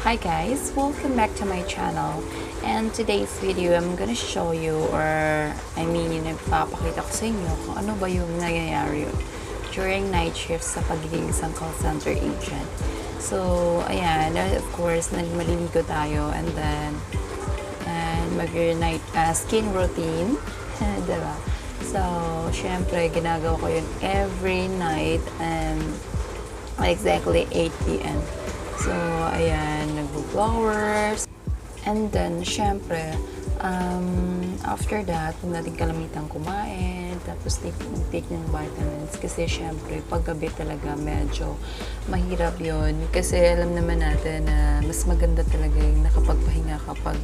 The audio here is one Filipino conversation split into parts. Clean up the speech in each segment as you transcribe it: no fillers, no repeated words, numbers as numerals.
Hi guys, welcome back to my channel. And today's video, I'm gonna show you yung nagpapakita ko sa inyo kung ano ba yung nangyayari during night shifts sa pagiging isang call center agent. So, ayan, of course, maliligo tayo and mag-night skin routine, diba? So, syempre, ginagawa ko yun every night and exactly 8 p.m. So, ayan, nag-flowers. And then, syempre, after that, kung natin kalamitan kumain, tapos take ng vitamins. Kasi, syempre, paggabi talaga, medyo mahirap yon. Kasi, alam naman natin na mas maganda talaga yung nakapagpahinga kapag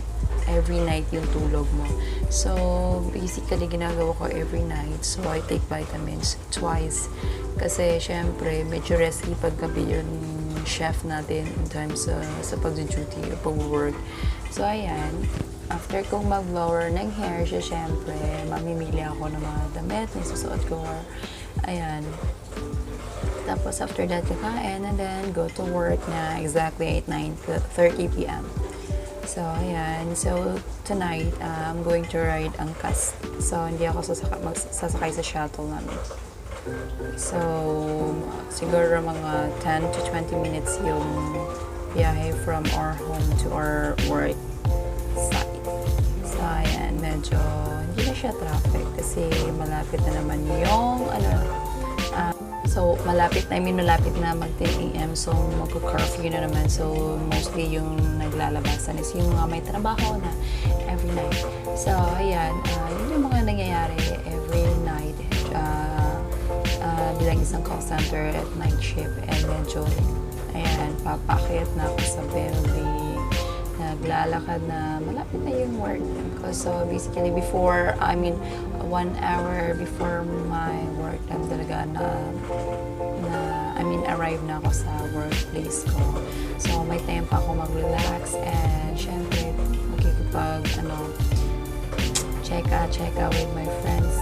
every night yung tulog mo. So, basically, ginagawa ko every night. So, I take vitamins twice. Kasi, syempre, medyo risky paggabi yun chef natin in terms sa pag-duty o pag-work. So, ayan. After kong mag-blower ng hair siya, syempre, mamimili ako ng mga damit na susuot ko. Ayan. Tapos, after that, kakain and then go to work na exactly at 9:30 p.m. So, ayan. So, tonight, I'm going to ride angkas. So, hindi ako sasakay sa shuttle namin. So, siguro mga 10 to 20 minutes yung biyahe from our home to our work site. So, ayan, medyo hindi na siya traffic kasi malapit na naman yung so, malapit na mag-10 a.m. So, mag-curfew na naman. So, mostly yung naglalabasan is yung mga may trabaho na every night. So, ayan, yun yung mga nangyayari every night. Bilang isang call center at night shift and medyo ayan, papakit na ako sa building, naglalakad na malapit na yung work ko. So basically before, 1 hour before my work time talaga arrive na ako sa workplace ko. So may time pa ako mag-relax and syempre magkikipag check out with my friends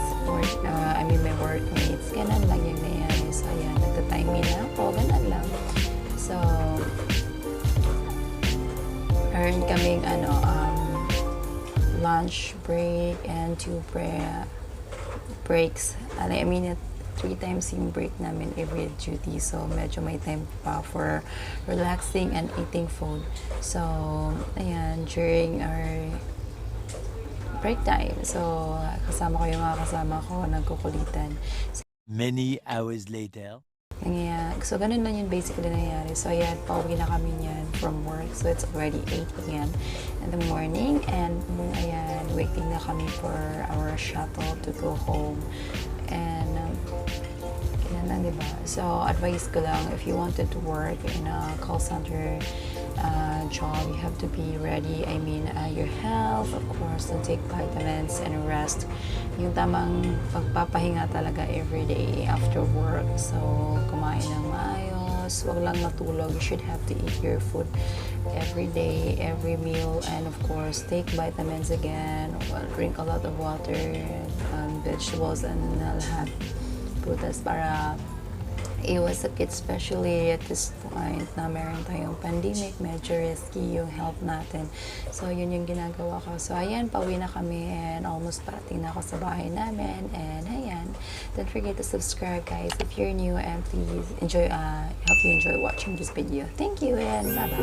my workmates. Ganun lang yung nangyari. So, ayan, nagta-time in na ako. Ganun lang. So, meron kaming lunch break and 2 breaks. 3 times yung break namin every duty. So, medyo may time pa for relaxing and eating food. So, ayan, during our break time. So, kasama ko yung mga kasama ko, nagkukulitan. Many hours later. So, ganun lang yun basically nangyayari. So, ayan, pauwi na kami yan from work. So, it's already 8 p.m. in the morning. And, ayan, waiting na kami for our shuttle to go home. And, yan lang, diba? So, advice ko lang, if you wanted to work in a call center job, you have to be ready. Your health, of course, and take vitamins and rest. Yung tamang pagpapahinga talaga every day after work. So, kumain ng maayos, wag lang matulog. You should have to eat your food every day, every meal, and of course, take vitamins again. Drink a lot of water, vegetables, and lahat prutas para iwas sakit, especially at this point na meron tayong pandemic, medyo risky yung health natin. So, yun yung ginagawa ko. So, ayan, pauwi na kami and almost parating na ako sa bahay namin. And, ayan, don't forget to subscribe, guys, if you're new, and please hope you enjoy watching this video. Thank you and bye-bye.